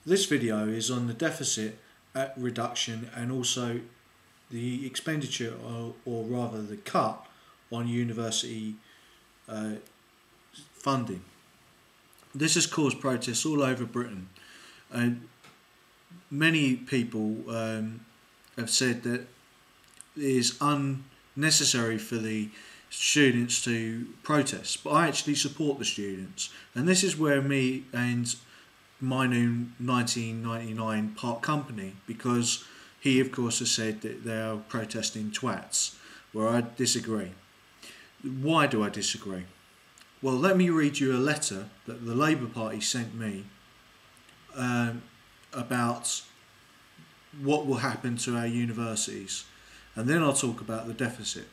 This video is on the deficit reduction and also the expenditure, or rather the cut on university funding. This has caused protests all over Britain, and many people have said that it is unnecessary for the students to protest, but I actually support the students, and this is where me and my new 1999 part company, because he of course has said that they are protesting twats, where I disagree. Why do I disagree? Well, let me read you a letter that the Labour Party sent me about what will happen to our universities, and then I'll talk about the deficit.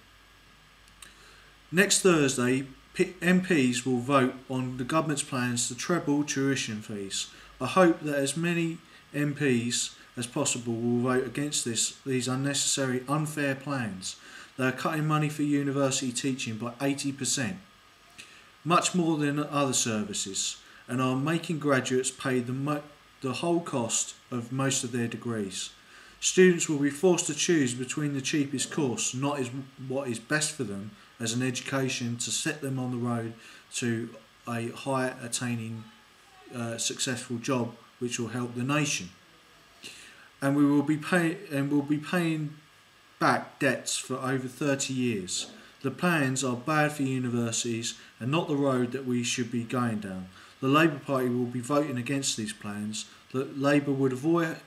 Next Thursday, MPs will vote on the government's plans to treble tuition fees. I hope that as many MPs as possible will vote against these unnecessary, unfair plans. They are cutting money for university teaching by 80%, much more than other services, and are making graduates pay the whole cost of most of their degrees. Students will be forced to choose between the cheapest course, not what is best for them as an education to set them on the road to a high attaining successful job which will help the nation. And we will be paying back debts for over 30 years. The plans are bad for universities and not the road that we should be going down. The Labour Party will be voting against these plans. That Labour would avoid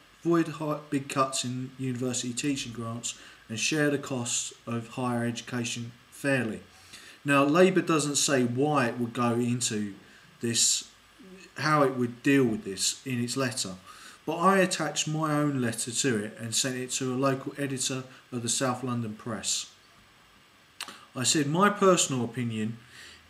big cuts in university teaching grants and share the costs of higher education fairly. Now, Labour doesn't say why it would go into this, how it would deal with this in its letter, but I attached my own letter to it and sent it to a local editor of the South London Press. I said my personal opinion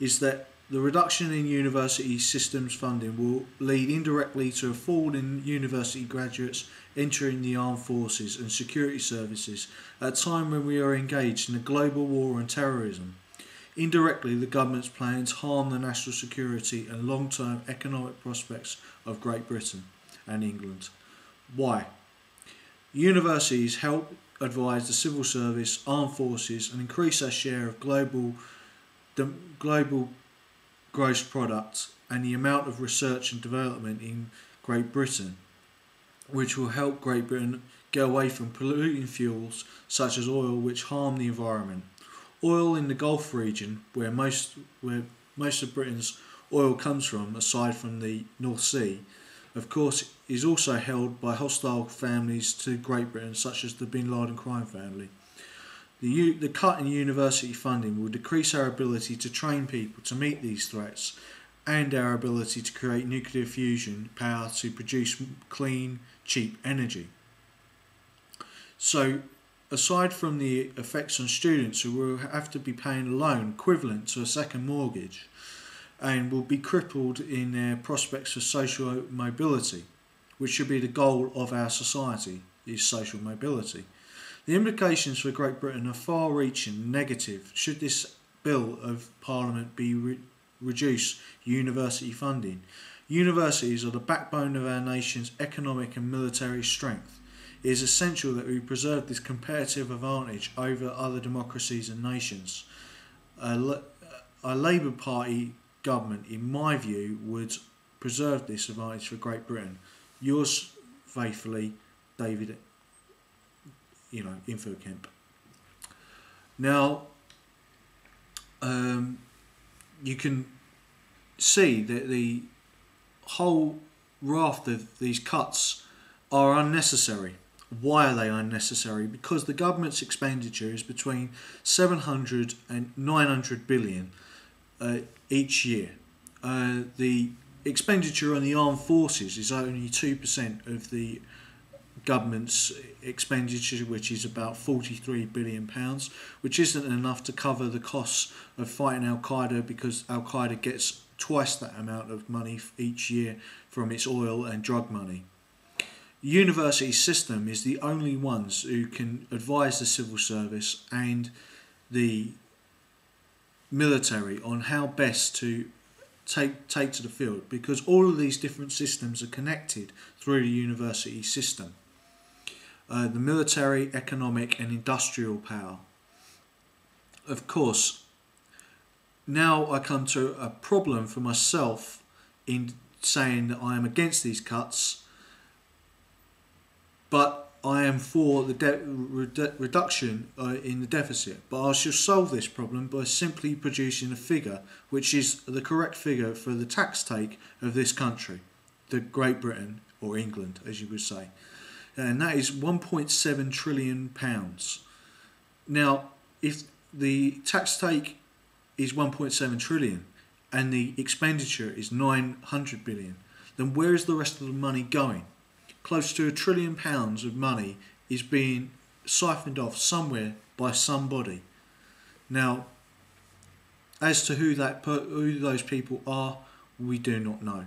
is that the reduction in university systems funding will lead indirectly to a fall in university graduates entering the armed forces and security services at a time when we are engaged in a global war on terrorism. Indirectly, the government's plans harm the national security and long-term economic prospects of Great Britain and England. Why? Universities help advise the civil service, armed forces, and increase our share of global gross product and the amount of research and development in Great Britain, which will help Great Britain get away from polluting fuels such as oil, which harm the environment. Oil in the Gulf region, where most of Britain's oil comes from, aside from the North Sea, of course, is also held by hostile families to Great Britain, such as the Bin Laden crime family. The cut in university funding will decrease our ability to train people to meet these threats and our ability to create nuclear fusion power to produce clean, cheap energy. So, aside from the effects on students who will have to be paying a loan equivalent to a second mortgage and will be crippled in their prospects for social mobility, which should be the goal of our society, is social mobility. The implications for Great Britain are far-reaching and negative should this Bill of Parliament be reduce university funding. Universities are the backbone of our nation's economic and military strength. It is essential that we preserve this comparative advantage over other democracies and nations. A Labour Party government, in my view, would preserve this advantage for Great Britain. Yours faithfully, David, Infokemp. Now, you can see that the whole raft of these cuts are unnecessary. Why are they unnecessary? Because the government's expenditure is between 700 and 900 billion each year. The expenditure on the armed forces is only 2% of the government's expenditure, which is about £43 billion, which isn't enough to cover the costs of fighting Al-Qaeda, because Al-Qaeda gets twice that amount of money each year from its oil and drug money. The university system is the only ones who can advise the civil service and the military on how best to take to the field, because all of these different systems are connected through the university system. The military, economic and industrial power. Of course, now I come to a problem for myself in saying that I am against these cuts, but I am for the reduction in the deficit. But I shall solve this problem by simply producing a figure which is the correct figure for the tax take of this country, the Great Britain, or England as you would say, and that is £1.7 trillion. Now, if the tax take is 1.7 trillion and the expenditure is 900 billion, then where is the rest of the money going? Close to £1 trillion of money is being siphoned off somewhere by somebody. Now, as to who those people are, we do not know,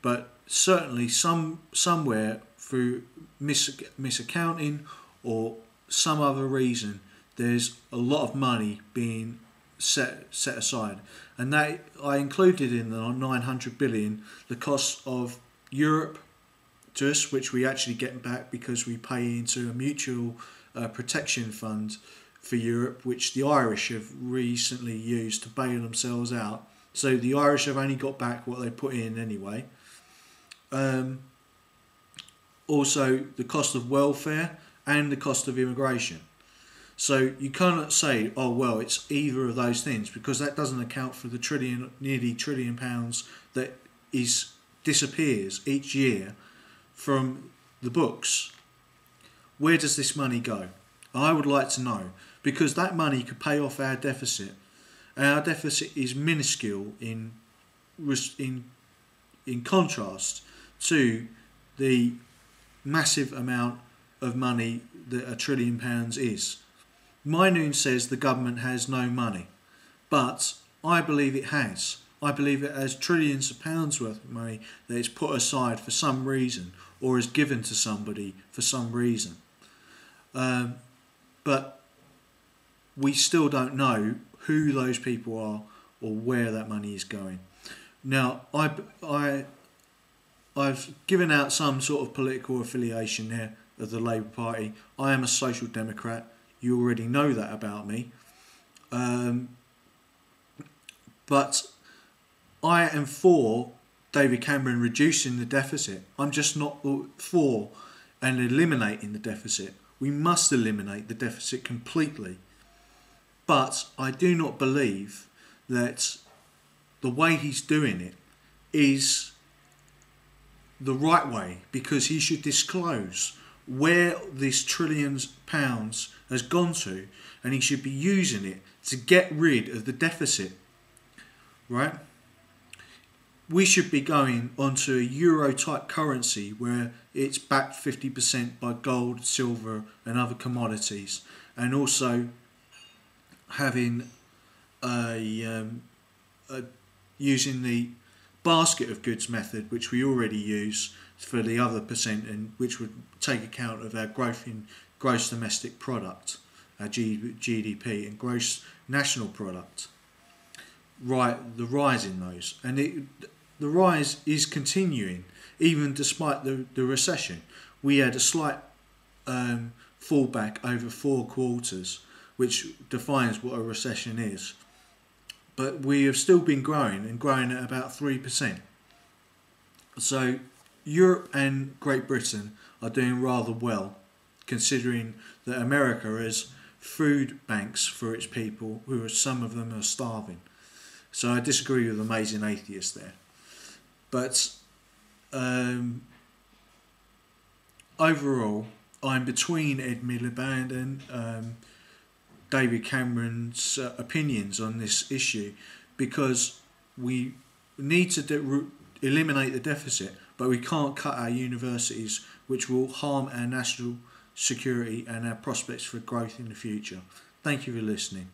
but certainly somewhere through misaccounting or some other reason, there's a lot of money being set aside, and that I included in the 900 billion the cost of Europe to us, which we actually get back because we pay into a mutual protection fund for Europe, which the Irish have recently used to bail themselves out. So the Irish have only got back what they put in anyway. Also the cost of welfare and the cost of immigration. So you cannot say, oh well, it's either of those things, because that doesn't account for the nearly £1 trillion that disappears each year from the books. Where does this money go? I would like to know, because that money could pay off our deficit. Our deficit is minuscule in contrast to the massive amount of money that £1 trillion is. Mynoon says the government has no money, but I believe it has. I believe it has trillions of pounds worth of money that is put aside for some reason, or is given to somebody for some reason. But we still don't know who those people are or where that money is going. Now, I've given out some sort of political affiliation there of the Labour Party. I am a Social Democrat. You already know that about me. But I am for David Cameron reducing the deficit. I'm just not for and eliminating the deficit. We must eliminate the deficit completely. But I do not believe that the way he's doing it is the right way, because he should disclose where this trillions pounds has gone to, and he should be using it to get rid of the deficit, right? We should be going onto a euro type currency where it's backed 50% by gold, silver and other commodities, and also having using the basket of goods method, which we already use for the other percent, and which would take account of our growth in gross domestic product, our GDP and gross national product. Right, the rise in those, and the rise is continuing even despite the recession. We had a slight fallback over 4 quarters, which defines what a recession is. But we have still been growing, and growing at about 3%. So Europe and Great Britain are doing rather well, considering that America has food banks for its people, who are, some of them are starving. So I disagree with Amazing Atheist there. But overall, I'm between Ed Miliband and David Cameron's opinions on this issue, because we need to eliminate the deficit, but we can't cut our universities, which will harm our national security and our prospects for growth in the future. Thank you for listening.